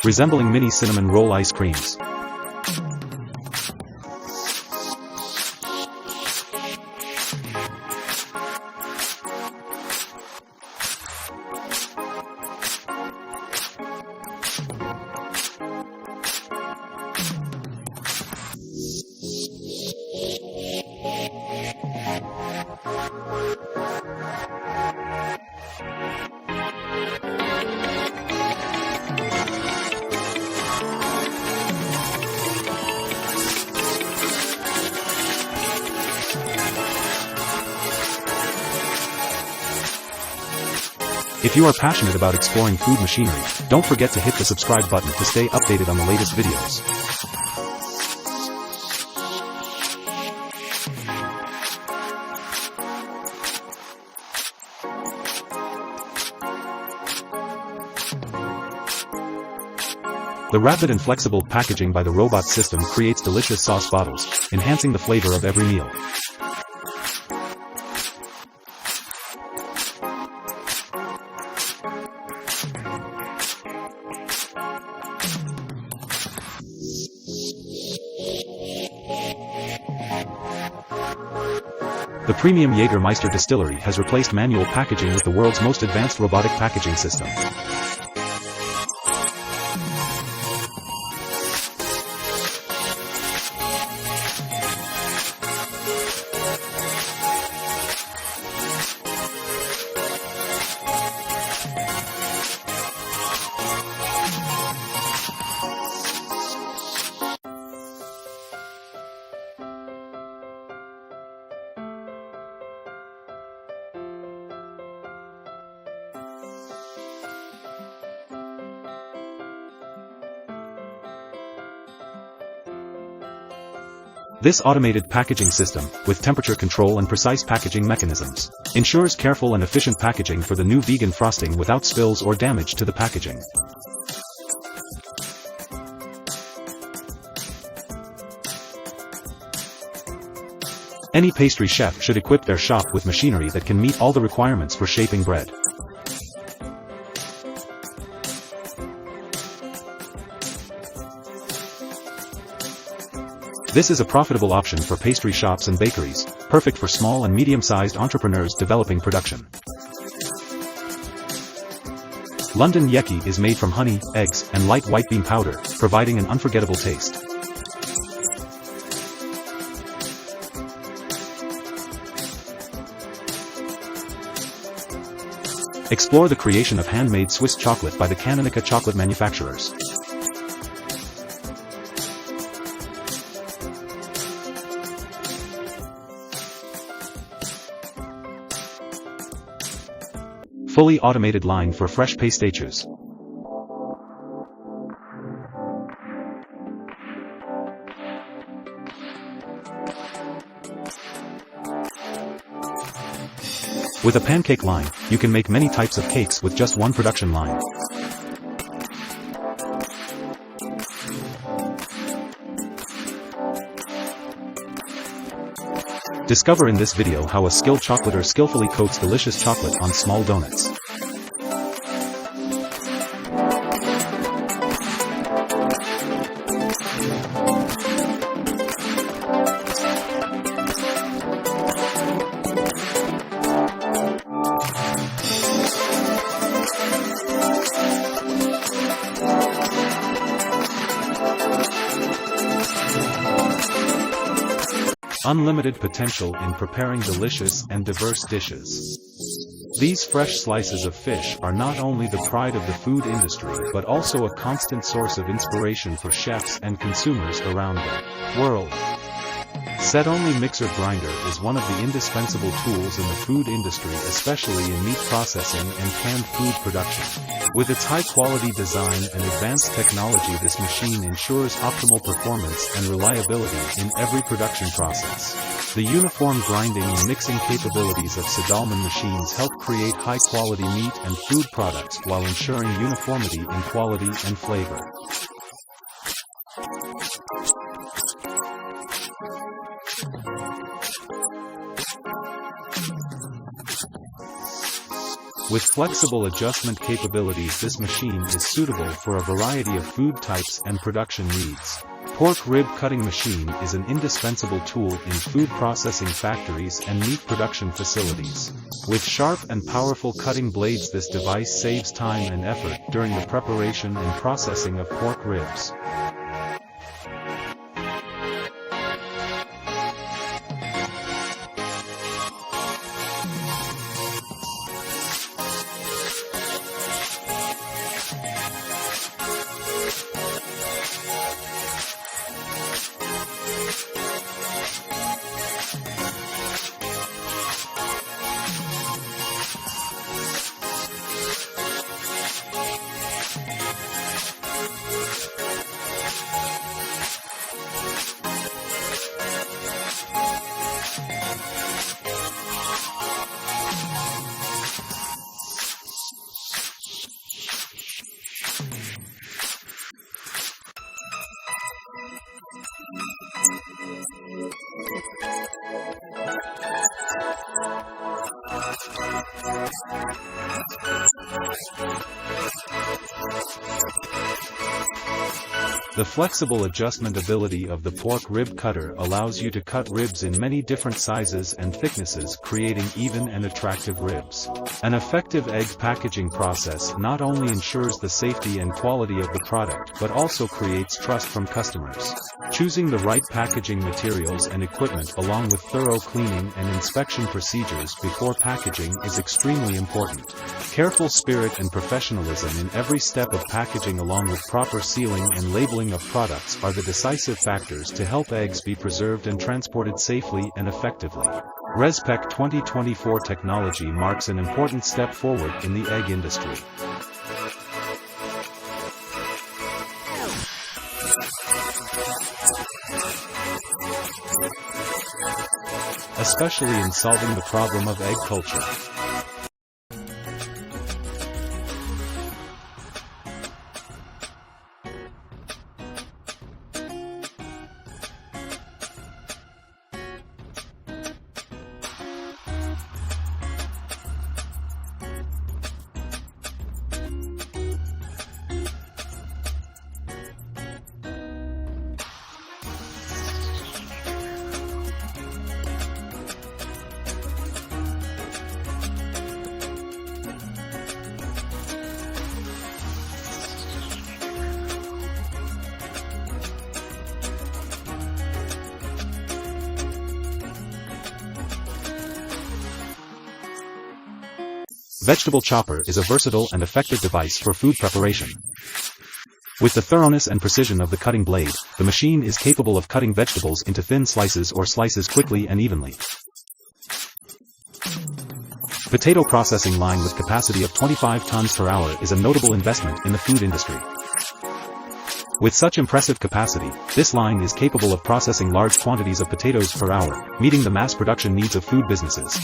resembling mini cinnamon roll ice creams. If you are passionate about exploring food machinery, don't forget to hit the subscribe button to stay updated on the latest videos. The rapid and flexible packaging by the robot system creates delicious sauce bottles, enhancing the flavor of every meal. The premium Jägermeister distillery has replaced manual packaging with the world's most advanced robotic packaging system. This automated packaging system, with temperature control and precise packaging mechanisms, ensures careful and efficient packaging for the new vegan frosting without spills or damage to the packaging. Any pastry chef should equip their shop with machinery that can meet all the requirements for shaping bread. This is a profitable option for pastry shops and bakeries, perfect for small and medium-sized entrepreneurs developing production. London Yeki is made from honey, eggs, and light white bean powder, providing an unforgettable taste. Explore the creation of handmade Swiss chocolate by the Canonica chocolate manufacturers. Fully automated line for fresh pastachos. With a pancake line, you can make many types of cakes with just one production line. Discover in this video how a skilled chocolater skillfully coats delicious chocolate on small donuts. Unlimited potential in preparing delicious and diverse dishes. These fresh slices of fish are not only the pride of the food industry but also a constant source of inspiration for chefs and consumers around the world. Set-only mixer grinder is one of the indispensable tools in the food industry, especially in meat processing and canned food production. With its high-quality design and advanced technology, this machine ensures optimal performance and reliability in every production process. The uniform grinding and mixing capabilities of Sedalman machines help create high-quality meat and food products while ensuring uniformity in quality and flavor. With flexible adjustment capabilities, this machine is suitable for a variety of food types and production needs. Pork rib cutting machine is an indispensable tool in food processing factories and meat production facilities. With sharp and powerful cutting blades, this device saves time and effort during the preparation and processing of pork ribs. The flexible adjustment ability of the pork rib cutter allows you to cut ribs in many different sizes and thicknesses, creating even and attractive ribs. An effective egg packaging process not only ensures the safety and quality of the product but also creates trust from customers. Choosing the right packaging materials and equipment along with thorough cleaning and inspection procedures before packaging is extremely important. Careful spirit and professionalism in every step of packaging along with proper sealing and labeling of products are the decisive factors to help eggs be preserved and transported safely and effectively. reshaped 2024 technology marks an important step forward in the egg industry. Especially in solving the problem of egg culture. Vegetable chopper is a versatile and effective device for food preparation. With the thoroughness and precision of the cutting blade, the machine is capable of cutting vegetables into thin slices or slices quickly and evenly. Potato processing line with capacity of 25 tons per hour is a notable investment in the food industry. With such impressive capacity, this line is capable of processing large quantities of potatoes per hour, meeting the mass production needs of food businesses.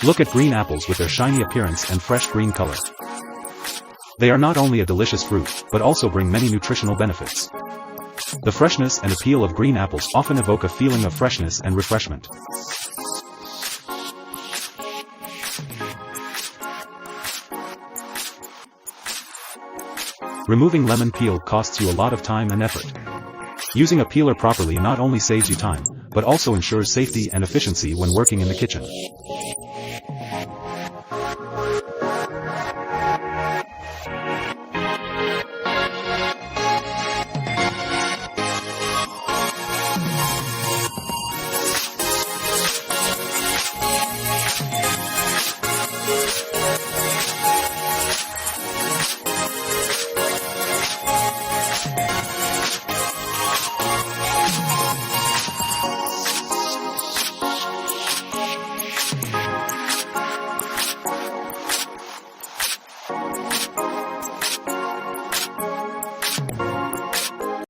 Look at green apples with their shiny appearance and fresh green color. They are not only a delicious fruit, but also bring many nutritional benefits. The freshness and appeal of green apples often evoke a feeling of freshness and refreshment. Removing lemon peel costs you a lot of time and effort. Using a peeler properly not only saves you time, but also ensures safety and efficiency when working in the kitchen.